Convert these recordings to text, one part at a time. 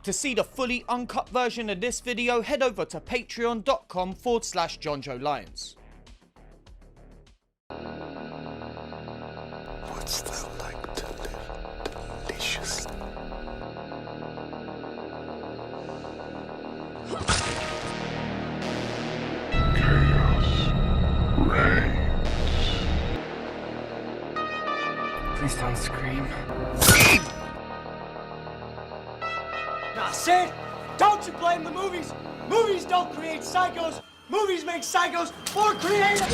To see the fully uncut version of this video, head over to patreon.com/Jonjo Lyons. What's that like to live deliciously? Chaos reigns. Please don't scream. Nah, Sid, don't you blame the movies. Movies don't create psychos. Movies make psychos more creative.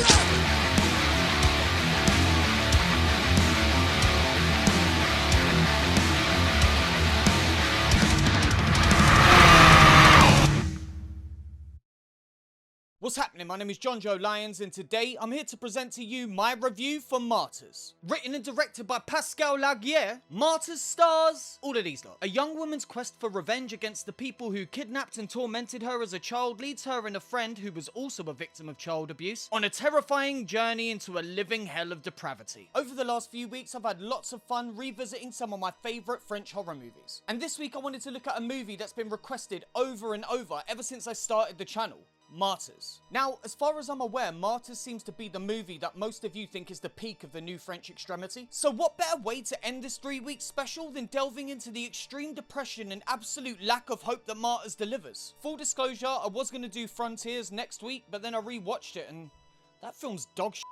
What's happening? My name is Jonjo Lyons, and today I'm here to present to you my review for Martyrs. Written and directed by Pascal Laguerre, Martyrs stars all of these lot. A young woman's quest for revenge against the people who kidnapped and tormented her as a child leads her and a friend who was also a victim of child abuse on a terrifying journey into a living hell of depravity. Over the last few weeks, I've had lots of fun revisiting some of my favourite French horror movies. And this week I wanted to look at a movie that's been requested over and over ever since I started the channel. Martyrs. Now, as far as I'm aware, Martyrs seems to be the movie that most of you think is the peak of the new French Extremity. So what better way to end this 3-week special than delving into the extreme depression and absolute lack of hope that Martyrs delivers? Full disclosure, I was going to do Frontiers next week, but then I rewatched it and that film's dog shit.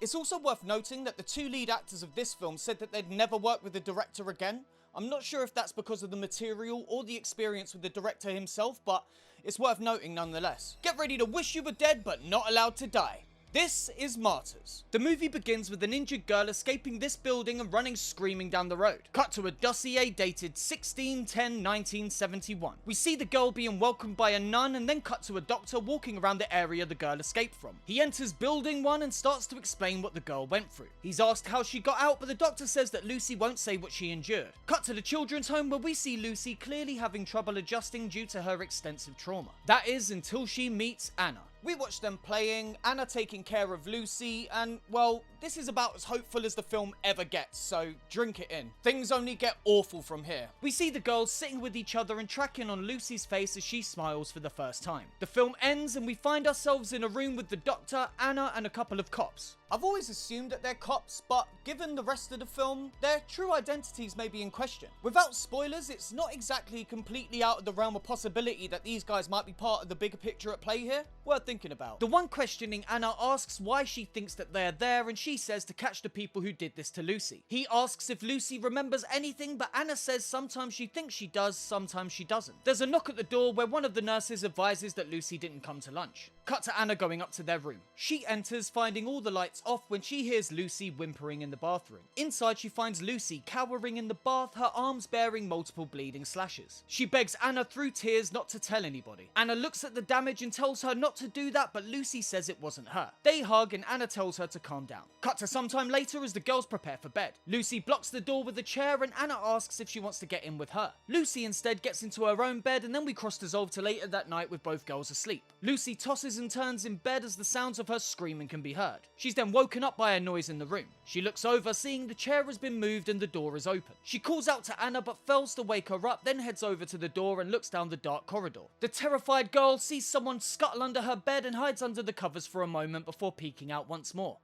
It's also worth noting that the two lead actors of this film said that they'd never work with the director again. I'm not sure if that's because of the material or the experience with the director himself, but it's worth noting nonetheless. Get ready to wish you were dead but not allowed to die. This is Martyrs. The movie begins with an injured girl escaping this building and running screaming down the road. Cut to a dossier dated 16/10/1971. We see the girl being welcomed by a nun and then cut to a doctor walking around the area the girl escaped from. He enters building 1 and starts to explain what the girl went through. He's asked how she got out, but the doctor says that Lucy won't say what she endured. Cut to the children's home where we see Lucy clearly having trouble adjusting due to her extensive trauma. That is until she meets Anna. We watch them playing, Anna taking care of Lucy, and, well, this is about as hopeful as the film ever gets, so drink it in. Things only get awful from here. We see the girls sitting with each other and tracking on Lucy's face as she smiles for the first time. The film ends and we find ourselves in a room with the doctor, Anna, and a couple of cops. I've always assumed that they're cops, but given the rest of the film, their true identities may be in question. Without spoilers, it's not exactly completely out of the realm of possibility that these guys might be part of the bigger picture at play here. Worth thinking about. The one questioning Anna asks why she thinks that they're there, and she says to catch the people who did this to Lucy. He asks if Lucy remembers anything, but Anna says sometimes she thinks she does, sometimes she doesn't. There's a knock at the door where one of the nurses advises that Lucy didn't come to lunch. Cut to Anna going up to their room. She enters, finding all the lights off when she hears Lucy whimpering in the bathroom. Inside, she finds Lucy cowering in the bath, her arms bearing multiple bleeding slashes. She begs Anna through tears not to tell anybody. Anna looks at the damage and tells her not to do that, but Lucy says it wasn't her. They hug and Anna tells her to calm down. Cut to sometime later as the girls prepare for bed. Lucy blocks the door with a chair and Anna asks if she wants to get in with her. Lucy instead gets into her own bed, and then we cross dissolve to later that night with both girls asleep. Lucy tosses and turns in bed as the sounds of her screaming can be heard. She's then woken up by a noise in the room. She looks over, seeing the chair has been moved and the door is open. She calls out to Anna but fails to wake her up, then heads over to the door and looks down the dark corridor. The terrified girl sees someone scuttle under her bed and hides under the covers for a moment before peeking out once more.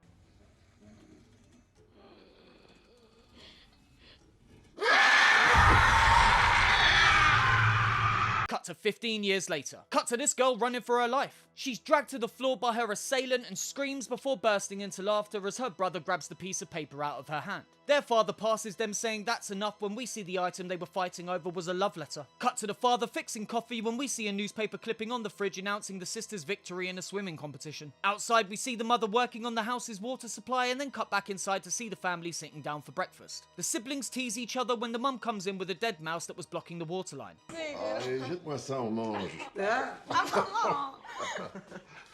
Cut to 15 years later. Cut to this girl running for her life. She's dragged to the floor by her assailant and screams before bursting into laughter as her brother grabs the piece of paper out of her hand. Their father passes them saying that's enough when we see the item they were fighting over was a love letter. Cut to the father fixing coffee when we see a newspaper clipping on the fridge announcing the sister's victory in a swimming competition. Outside, we see the mother working on the house's water supply and then cut back inside to see the family sitting down for breakfast. The siblings tease each other when the mum comes in with a dead mouse that was blocking the water line. Jette-moi ça, on mange.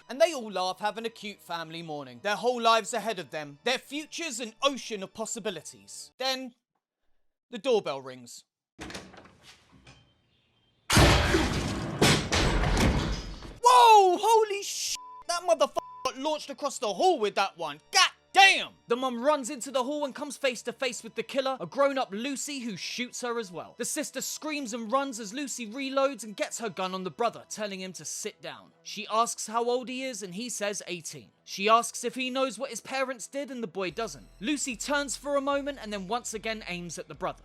And they all laugh, having a cute family morning. Their whole lives ahead of them. Their future's an ocean of possibilities. Then, the doorbell rings. Whoa! Holy sh**! That motherfucker got launched across the hall with that one. God Damn! The mum runs into the hall and comes face to face with the killer, a grown-up Lucy who shoots her as well. The sister screams and runs as Lucy reloads and gets her gun on the brother, telling him to sit down. She asks how old he is and he says 18. She asks if he knows what his parents did and the boy doesn't. Lucy turns for a moment and then once again aims at the brother.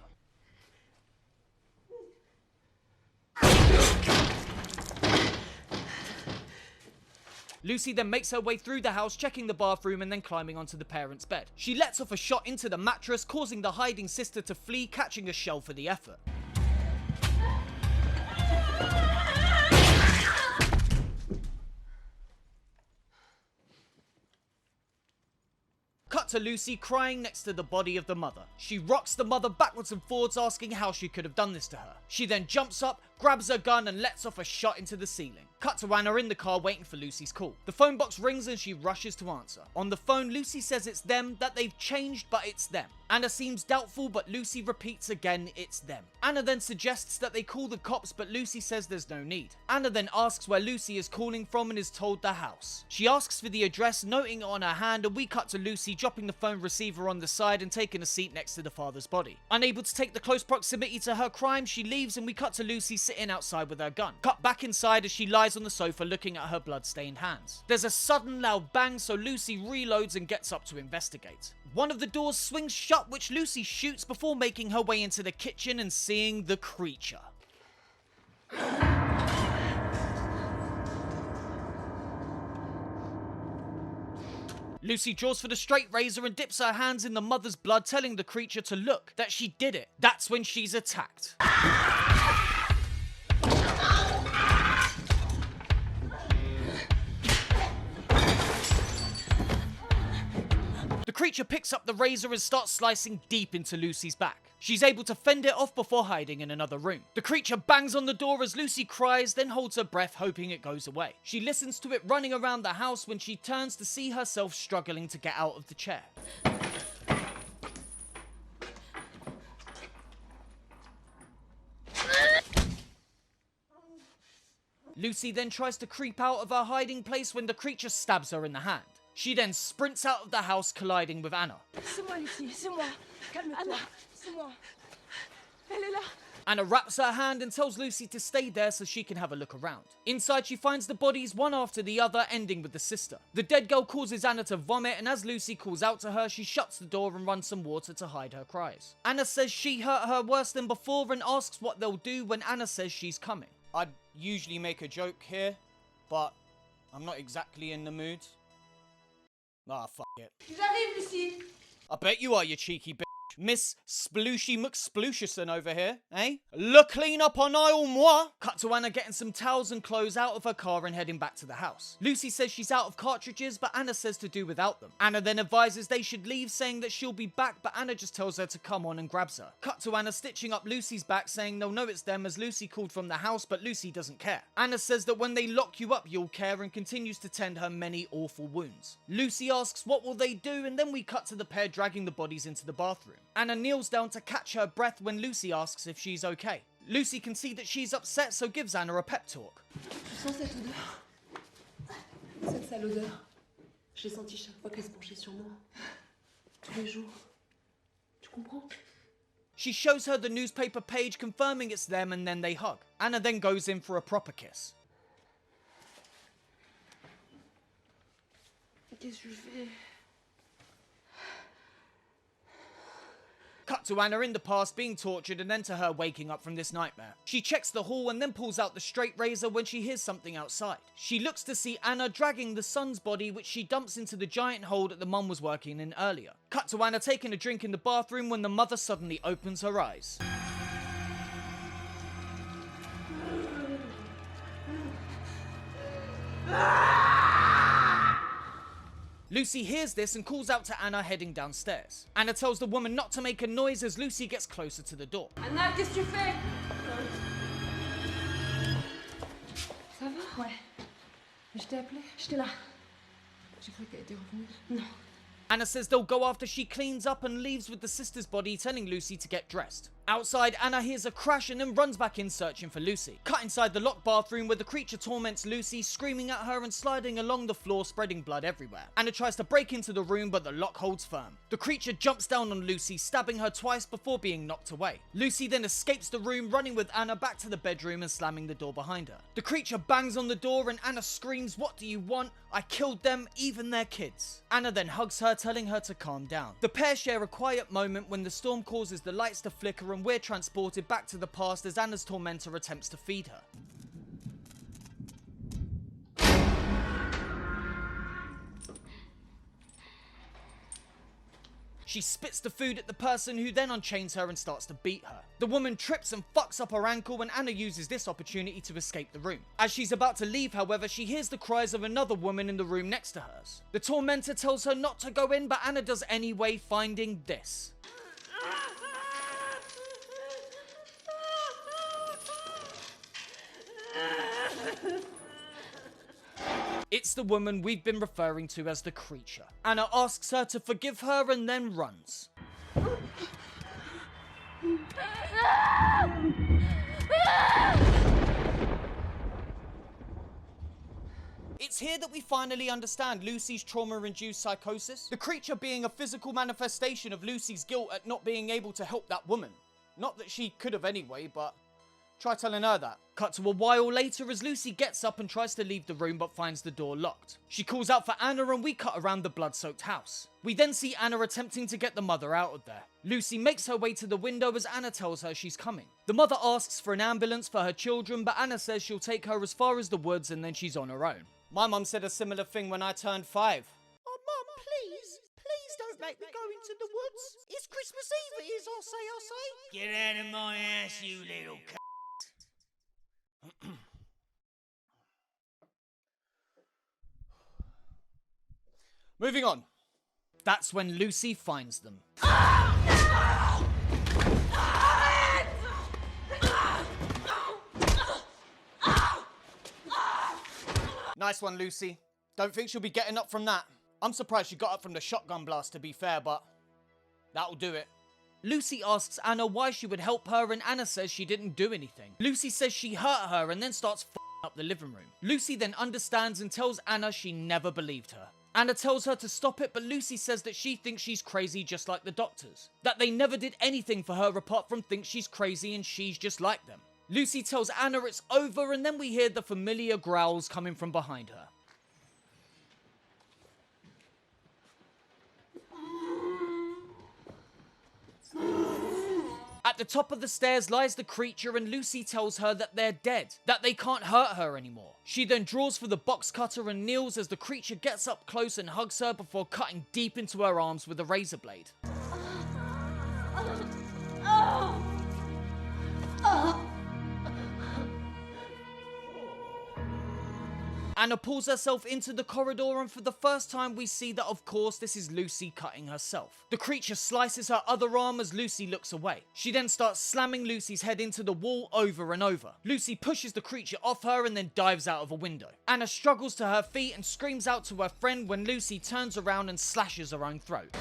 Lucy then makes her way through the house, checking the bathroom and then climbing onto the parents' bed. She lets off a shot into the mattress, causing the hiding sister to flee, catching a shell for the effort. Cut to Lucy crying next to the body of the mother. She rocks the mother backwards and forwards, asking how she could have done this to her. She then jumps up, grabs her gun and lets off a shot into the ceiling. Cut to Anna in the car waiting for Lucy's call. The phone box rings and she rushes to answer. On the phone, Lucy says it's them, that they've changed, but it's them. Anna seems doubtful, but Lucy repeats again, it's them. Anna then suggests that they call the cops, but Lucy says there's no need. Anna then asks where Lucy is calling from and is told the house. She asks for the address, noting it on her hand, and we cut to Lucy dropping the phone receiver on the side and taking a seat next to the father's body. Unable to take the close proximity to her crime, she leaves and we cut to Lucy sitting outside with her gun. Cut back inside as she lies on the sofa looking at her blood-stained hands. There's a sudden loud bang, so Lucy reloads and gets up to investigate. One of the doors swings shut, which Lucy shoots before making her way into the kitchen and seeing the creature. Lucy draws for the straight razor and dips her hands in the mother's blood, telling the creature to look, that she did it. That's when she's attacked. The creature picks up the razor and starts slicing deep into Lucy's back. She's able to fend it off before hiding in another room. The creature bangs on the door as Lucy cries, then holds her breath, hoping it goes away. She listens to it running around the house when she turns to see herself struggling to get out of the chair. Lucy then tries to creep out of her hiding place when the creature stabs her in the hand. She then sprints out of the house, colliding with Anna. C'est moi, Lucie, c'est moi. Calme-toi. Anna, c'est moi. Elle est là. Anna wraps her hand and tells Lucy to stay there so she can have a look around. Inside, she finds the bodies one after the other, ending with the sister. The dead girl causes Anna to vomit, and as Lucy calls out to her, she shuts the door and runs some water to hide her cries. Anna says she hurt her worse than before and asks what they'll do when Anna says she's coming. I'd usually make a joke here, but I'm not exactly in the mood. Ah, fuck it. J'arrive, Lucie. I bet you are, you cheeky bitch. Miss Splooshy McSploosherson over here, eh? Le clean up en aisle moi. Cut to Anna getting some towels and clothes out of her car and heading back to the house. Lucy says she's out of cartridges, but Anna says to do without them. Anna then advises they should leave, saying that she'll be back, but Anna just tells her to come on and grabs her. Cut to Anna stitching up Lucy's back, saying they'll know it's them as Lucy called from the house, but Lucy doesn't care. Anna says that when they lock you up, you'll care, and continues to tend her many awful wounds. Lucy asks what will they do, and then we cut to the pair dragging the bodies into the bathroom. Anna kneels down to catch her breath when Lucy asks if she's okay. Lucy can see that she's upset, so gives Anna a pep talk. Je sens cette odeur. Cette sale odeur. Je l'ai sentie chaque fois qu'elle se penchait sur moi. Tous les jours. Tu comprends? She shows her the newspaper page confirming it's them, and then they hug. Anna then goes in for a proper kiss. Qu'est-ce que je fais? Cut to Anna in the past being tortured and then to her waking up from this nightmare. She checks the hall and then pulls out the straight razor when she hears something outside. She looks to see Anna dragging the son's body, which she dumps into the giant hole that the mum was working in earlier. Cut to Anna taking a drink in the bathroom when the mother suddenly opens her eyes. Lucy hears this and calls out to Anna, heading downstairs. Anna tells the woman not to make a noise as Lucy gets closer to the door. Anna, qu'est-ce que tu fais? Ça va? Ouais. Je t'ai appelé. J'étais là. J'ai cru qu'elle était revenue. Non. Anna says they'll go after she cleans up and leaves with the sister's body, telling Lucy to get dressed. Outside, Anna hears a crash and then runs back in searching for Lucy. Cut inside the locked bathroom where the creature torments Lucy, screaming at her and sliding along the floor, spreading blood everywhere. Anna tries to break into the room, but the lock holds firm. The creature jumps down on Lucy, stabbing her twice before being knocked away. Lucy then escapes the room, running with Anna back to the bedroom and slamming the door behind her. The creature bangs on the door and Anna screams, "What do you want? I killed them, even their kids." Anna then hugs her, telling her to calm down. The pair share a quiet moment when the storm causes the lights to flicker and we're transported back to the past as Anna's tormentor attempts to feed her. She spits the food at the person, who then unchains her and starts to beat her. The woman trips and fucks up her ankle, and Anna uses this opportunity to escape the room. As she's about to leave, however, she hears the cries of another woman in the room next to hers. The tormentor tells her not to go in, but Anna does anyway, finding this. It's the woman we've been referring to as the creature. Anna asks her to forgive her and then runs. It's here that we finally understand Lucy's trauma-induced psychosis, the creature being a physical manifestation of Lucy's guilt at not being able to help that woman. Not that she could have anyway, but try telling her that. Cut to a while later as Lucy gets up and tries to leave the room but finds the door locked. She calls out for Anna and we cut around the blood-soaked house. We then see Anna attempting to get the mother out of there. Lucy makes her way to the window as Anna tells her she's coming. The mother asks for an ambulance for her children, but Anna says she'll take her as far as the woods and then she's on her own. My mum said a similar thing when I turned 5. Oh, Mum, please don't make me go into the woods. It's Christmas Eve, it is, I'll say. Get out of my ass, you little c***. Moving on. That's when Lucy finds them. Nice one, Lucy. Don't think she'll be getting up from that. I'm surprised she got up from the shotgun blast, to be fair, but that'll do it. Lucy asks Anna why she would help her, and Anna says she didn't do anything. Lucy says she hurt her and then starts f***ing up the living room. Lucy then understands and tells Anna she never believed her. Anna tells her to stop it, but Lucy says that she thinks she's crazy just like the doctors. That they never did anything for her apart from think she's crazy and she's just like them. Lucy tells Anna it's over, and then we hear the familiar growls coming from behind her. At the top of the stairs lies the creature, and Lucy tells her that they're dead, that they can't hurt her anymore. She then draws for the box cutter and kneels as the creature gets up close and hugs her before cutting deep into her arms with a razor blade. Anna pulls herself into the corridor, and for the first time we see that of course this is Lucy cutting herself. The creature slices her other arm as Lucy looks away. She then starts slamming Lucy's head into the wall over and over. Lucy pushes the creature off her and then dives out of a window. Anna struggles to her feet and screams out to her friend when Lucy turns around and slashes her own throat.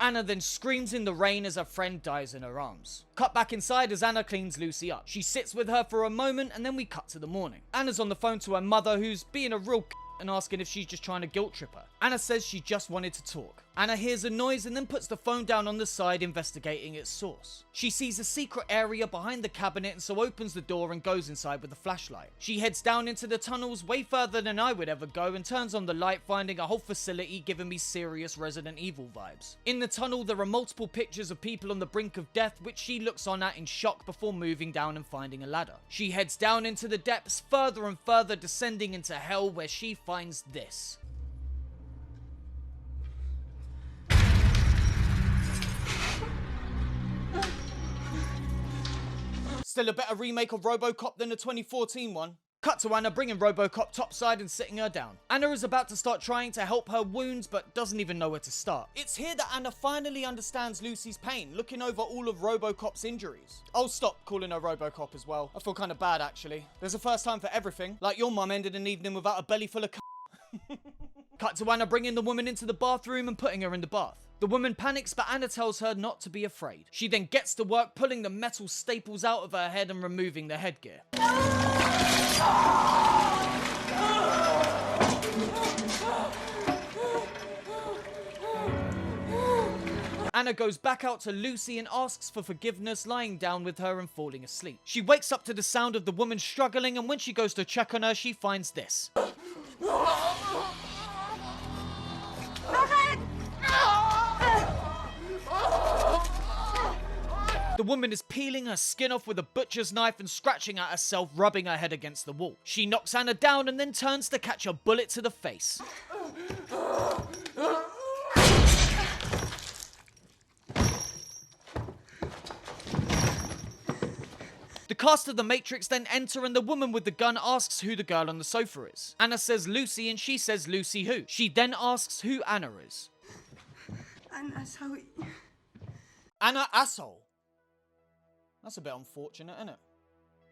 Anna then screams in the rain as her friend dies in her arms. Cut back inside as Anna cleans Lucy up. She sits with her for a moment and then we cut to the morning. Anna's on the phone to her mother, who's being a real c*** and asking if she's just trying to guilt trip her. Anna says she just wanted to talk. Anna hears a noise and then puts the phone down on the side, investigating its source. She sees a secret area behind the cabinet and so opens the door and goes inside with a flashlight. She heads down into the tunnels way further than I would ever go and turns on the light, finding a whole facility giving me serious Resident Evil vibes. In the tunnel there are multiple pictures of people on the brink of death, which she looks on at in shock before moving down and finding a ladder. She heads down into the depths, further and further descending into hell, where she finds this. Still a better remake of RoboCop than the 2014 one. Cut to Anna bringing RoboCop topside and sitting her down. Anna is about to start trying to help her wounds, but doesn't even know where to start. It's here that Anna finally understands Lucy's pain, looking over all of RoboCop's injuries. I'll stop calling her RoboCop as well. I feel kind of bad, actually. There's a first time for everything. Like your mum ended an evening without a belly full of Cut to Anna bringing the woman into the bathroom and putting her in the bath. The woman panics, but Anna tells her not to be afraid. She then gets to work pulling the metal staples out of her head and removing the headgear. Anna goes back out to Lucy and asks for forgiveness, lying down with her and falling asleep. She wakes up to the sound of the woman struggling, and when she goes to check on her, she finds this. The woman is peeling her skin off with a butcher's knife and scratching at herself, rubbing her head against the wall. She knocks Anna down and then turns to catch a bullet to the face. The cast of The Matrix then enter and the woman with the gun asks who the girl on the sofa is. Anna says Lucy and she says Lucy who. She then asks who Anna is. Anna asshole. That's a bit unfortunate, isn't it?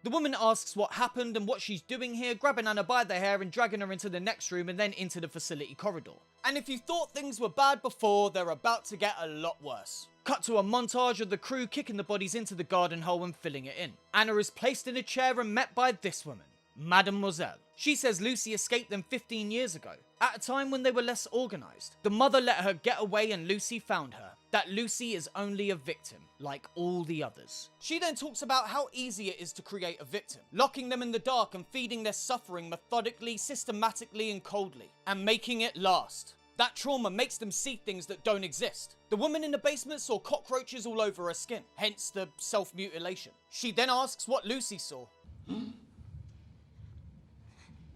The woman asks what happened and what she's doing here, grabbing Anna by the hair and dragging her into the next room and then into the facility corridor. And if you thought things were bad before, they're about to get a lot worse. Cut to a montage of the crew kicking the bodies into the garden hole and filling it in. Anna is placed in a chair and met by this woman, Mademoiselle. She says Lucy escaped them 15 years ago, at a time when they were less organised. The mother let her get away and Lucy found her. That Lucy is only a victim, like all the others. She then talks about how easy it is to create a victim, locking them in the dark and feeding their suffering methodically, systematically and coldly, and making it last. That trauma makes them see things that don't exist. The woman in the basement saw cockroaches all over her skin, hence the self-mutilation. She then asks what Lucy saw. Une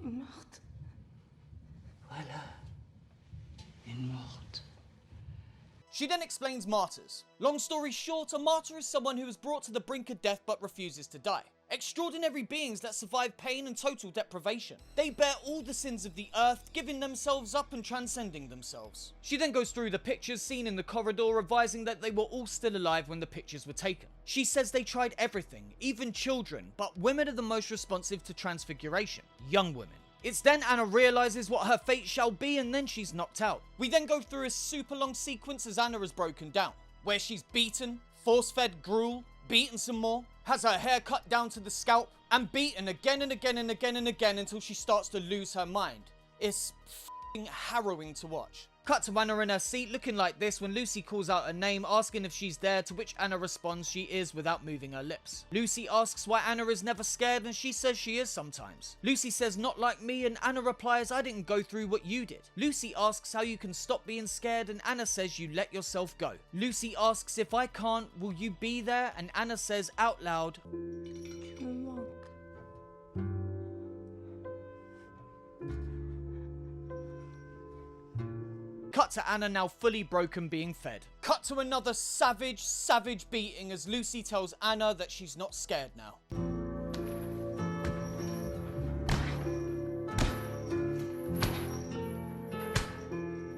morte. Voilà. Une morte. She then explains martyrs. Long story short, a martyr is someone who is brought to the brink of death but refuses to die. Extraordinary beings that survive pain and total deprivation. They bear all the sins of the earth, giving themselves up and transcending themselves. She then goes through the pictures seen in the corridor, advising that they were all still alive when the pictures were taken. She says they tried everything, even children, but women are the most responsive to transfiguration. Young women. It's then Anna realises what her fate shall be and then she's knocked out. We then go through a super long sequence as Anna is broken down, where she's beaten, force-fed gruel, beaten some more, has her hair cut down to the scalp, and beaten again and again and again and again until she starts to lose her mind. It's f***ing harrowing to watch. Cut to Anna in her seat looking like this when Lucy calls out her name, asking if she's there, to which Anna responds she is without moving her lips. Lucy asks why Anna is never scared and she says she is sometimes. Lucy says not like me and Anna replies I didn't go through what you did. Lucy asks how you can stop being scared and Anna says you let yourself go. Lucy asks if I can't, will you be there? And Anna says out loud, Tu me manques. Cut to Anna now fully broken being fed. Cut to another savage beating as Lucy tells Anna that she's not scared now.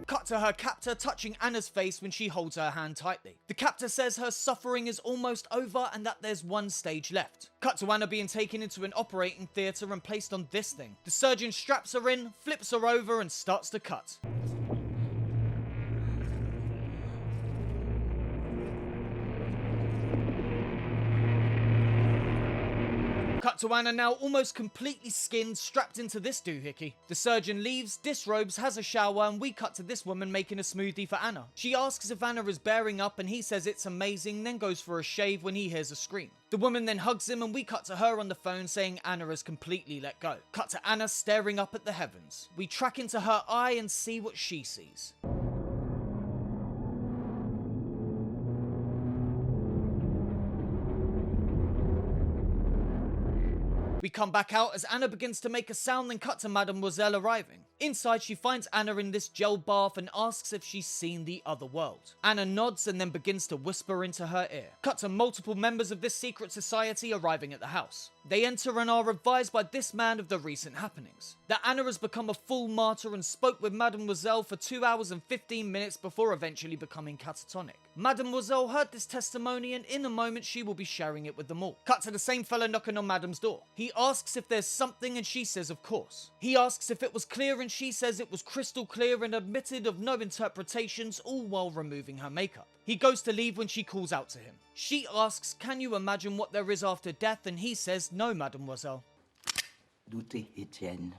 Cut to her captor touching Anna's face when she holds her hand tightly. The captor says her suffering is almost over and that there's one stage left. Cut to Anna being taken into an operating theatre and placed on this thing. The surgeon straps her in, flips her over and starts to cut. Cut to Anna now almost completely skinned, strapped into this doohickey. The surgeon leaves, disrobes, has a shower, and we cut to this woman making a smoothie for Anna. She asks if Anna is bearing up and he says it's amazing, then goes for a shave when he hears a scream. The woman then hugs him and we cut to her on the phone saying Anna has completely let go. Cut to Anna staring up at the heavens. We track into her eye and see what she sees. We come back out as Anna begins to make a sound, then cut to Mademoiselle arriving. Inside, she finds Anna in this gel bath and asks if she's seen the other world. Anna nods and then begins to whisper into her ear. Cut to multiple members of this secret society arriving at the house. They enter and are advised by this man of the recent happenings. That Anna has become a full martyr and spoke with Mademoiselle for 2 hours and 15 minutes before eventually becoming catatonic. Mademoiselle heard this testimony and in a moment she will be sharing it with them all. Cut to the same fella knocking on Madam's door. He asks if there's something and she says of course. He asks if it was clear and end, she says it was crystal clear and admitted of no interpretations, all while removing her makeup. He goes to leave when she calls out to him. She asks, "Can you imagine what there is after death?" and he says, "No, mademoiselle." Doutez, Etienne.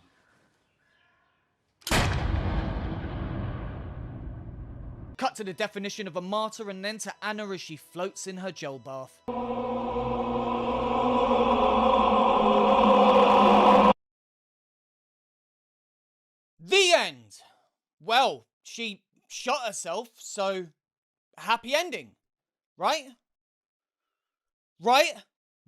Cut to the definition of a martyr and then to Anna as she floats in her gel bath. The end! Well, she shot herself, so happy ending, right? Right?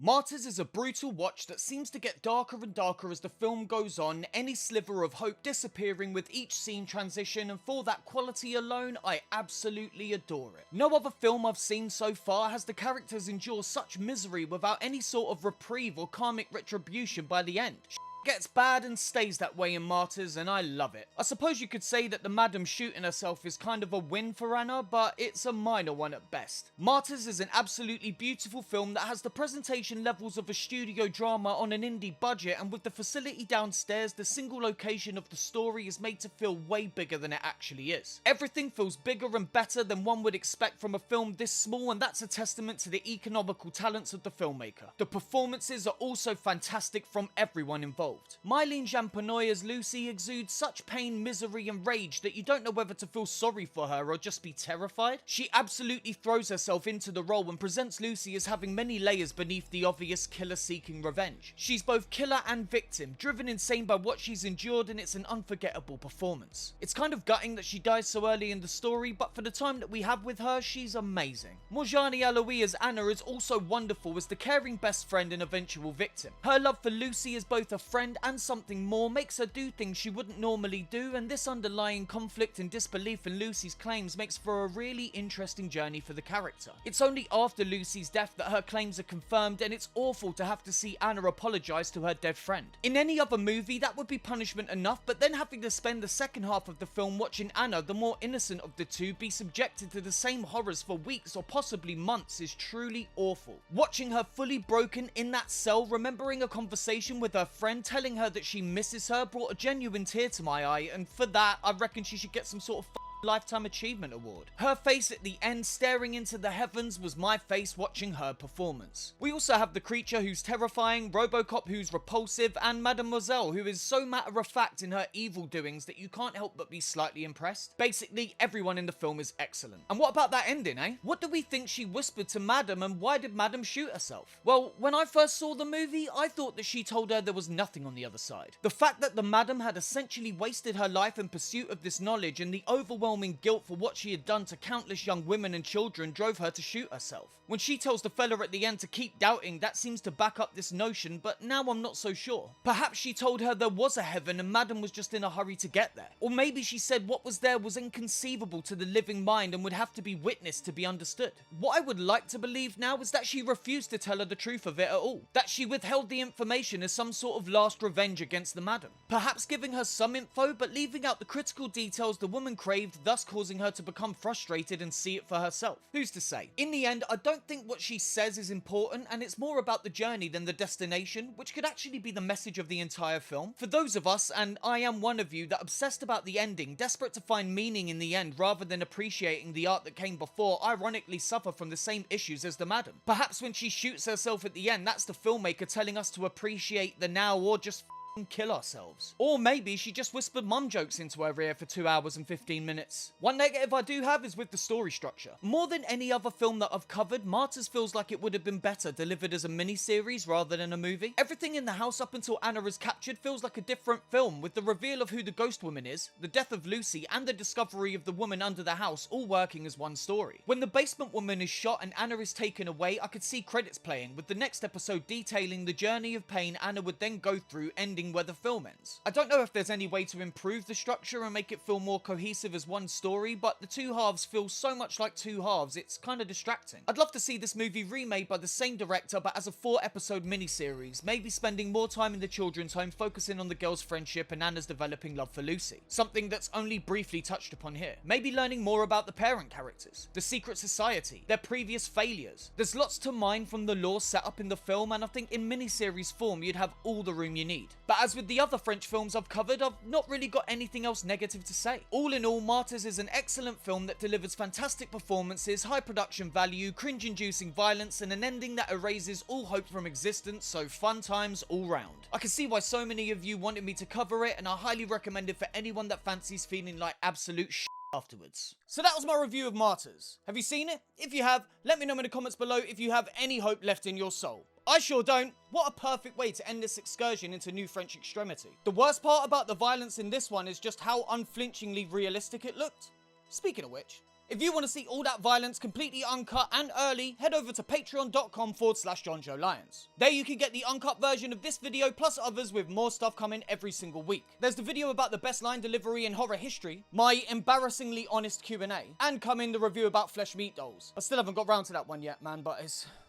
Martyrs is a brutal watch that seems to get darker and darker as the film goes on, any sliver of hope disappearing with each scene transition, and for that quality alone, I absolutely adore it. No other film I've seen so far has the characters endure such misery without any sort of reprieve or karmic retribution by the end. Gets bad and stays that way in Martyrs, and I love it. I suppose you could say that the madam shooting herself is kind of a win for Anna, but it's a minor one at best. Martyrs is an absolutely beautiful film that has the presentation levels of a studio drama on an indie budget, and with the facility downstairs, the single location of the story is made to feel way bigger than it actually is. Everything feels bigger and better than one would expect from a film this small, and that's a testament to the economical talents of the filmmaker. The performances are also fantastic from everyone involved. Mylene Jampanoy as Lucy exudes such pain, misery and rage that you don't know whether to feel sorry for her or just be terrified. She absolutely throws herself into the role and presents Lucy as having many layers beneath the obvious killer seeking revenge. She's both killer and victim, driven insane by what she's endured, and it's an unforgettable performance. It's kind of gutting that she dies so early in the story, but for the time that we have with her, she's amazing. Morjani Aloui as Anna is also wonderful as the caring best friend and eventual victim. Her love for Lucy as both a friend and something more makes her do things she wouldn't normally do, and this underlying conflict and disbelief in Lucy's claims makes for a really interesting journey for the character. It's only after Lucy's death that her claims are confirmed, and it's awful to have to see Anna apologise to her dead friend. In any other movie that would be punishment enough, but then having to spend the second half of the film watching Anna, the more innocent of the two, be subjected to the same horrors for weeks or possibly months is truly awful. Watching her fully broken in that cell, remembering a conversation with her friend telling her that she misses her, brought a genuine tear to my eye, and for that, I reckon she should get some sort of Lifetime Achievement Award. Her face at the end staring into the heavens was my face watching her performance. We also have the creature who's terrifying, Robocop who's repulsive, and Mademoiselle who is so matter-of-fact in her evil doings that you can't help but be slightly impressed. Basically, everyone in the film is excellent. And what about that ending, eh? What do we think she whispered to Madam, and why did Madam shoot herself? Well, when I first saw the movie, I thought that she told her there was nothing on the other side. The fact that the Madam had essentially wasted her life in pursuit of this knowledge and the overwhelming guilt for what she had done to countless young women and children drove her to shoot herself. When she tells the fella at the end to keep doubting, that seems to back up this notion, but now I'm not so sure. Perhaps she told her there was a heaven and Madam was just in a hurry to get there. Or maybe she said what was there was inconceivable to the living mind and would have to be witnessed to be understood. What I would like to believe now is that she refused to tell her the truth of it at all. That she withheld the information as some sort of last revenge against the Madam. Perhaps giving her some info, but leaving out the critical details the woman craved, thus causing her to become frustrated and see it for herself. Who's to say? In the end, I don't think what she says is important, and it's more about the journey than the destination, which could actually be the message of the entire film. For those of us, and I am one of you, that obsessed about the ending, desperate to find meaning in the end rather than appreciating the art that came before, ironically suffer from the same issues as the Madam. Perhaps when she shoots herself at the end, that's the filmmaker telling us to appreciate the now or just kill ourselves. Or maybe she just whispered mum jokes into her ear for 2 hours and 15 minutes. One negative I do have is with the story structure. More than any other film that I've covered, Martyrs feels like it would have been better delivered as a mini-series rather than a movie. Everything in the house up until Anna is captured feels like a different film, with the reveal of who the ghost woman is, the death of Lucy, and the discovery of the woman under the house all working as one story. When the basement woman is shot and Anna is taken away, I could see credits playing, with the next episode detailing the journey of pain Anna would then go through, ending where the film ends. I don't know if there's any way to improve the structure and make it feel more cohesive as one story, but the two halves feel so much like two halves, it's kind of distracting. I'd love to see this movie remade by the same director, but as a 4-episode miniseries, maybe spending more time in the children's home, focusing on the girls' friendship and Anna's developing love for Lucy. Something that's only briefly touched upon here. Maybe learning more about the parent characters, the secret society, their previous failures. There's lots to mine from the lore set up in the film, and I think in miniseries form you'd have all the room you need. But as with the other French films I've covered, I've not really got anything else negative to say. All in all, Martyrs is an excellent film that delivers fantastic performances, high production value, cringe-inducing violence, and an ending that erases all hope from existence, so fun times all round. I can see why so many of you wanted me to cover it, and I highly recommend it for anyone that fancies feeling like absolute shit afterwards. So that was my review of Martyrs. Have you seen it? If you have, let me know in the comments below if you have any hope left in your soul. I sure don't. What a perfect way to end this excursion into new French Extremity. The worst part about the violence in this one is just how unflinchingly realistic it looked. Speaking of which, if you want to see all that violence completely uncut and early, head over to patreon.com/Jonjo Lyons. There you can get the uncut version of this video plus others with more stuff coming every single week. There's the video about the best line delivery in horror history, my embarrassingly honest Q&A, and coming the review about flesh meat dolls. I still haven't got round to that one yet, man, but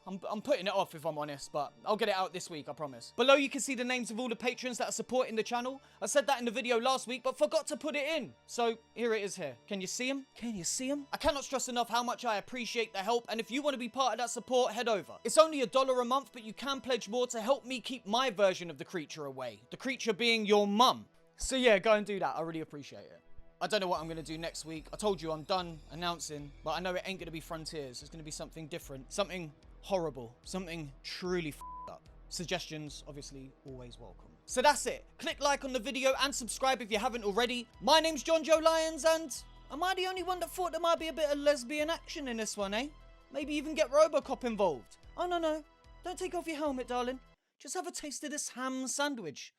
I'm putting it off if I'm honest, but I'll get it out this week, I promise. Below you can see the names of all the patrons that are supporting the channel. I said that in the video last week, but forgot to put it in. So here it is here. Can you see them? Can you see them? I cannot stress enough how much I appreciate the help, and if you want to be part of that support, head over. It's only $1 a month, but you can pledge more to help me keep my version of the creature away. The creature being your mum. So yeah, go and do that. I really appreciate it. I don't know what I'm going to do next week. I told you I'm done announcing, but I know it ain't going to be Frontiers. It's going to be something different. Something horrible. Something truly f***ed up. Suggestions, obviously, always welcome. So that's it. Click like on the video and subscribe if you haven't already. My name's Jonjo Lyons, and am I the only one that thought there might be a bit of lesbian action in this one, eh? Maybe even get Robocop involved. Oh, no. Don't take off your helmet, darling. Just have a taste of this ham sandwich.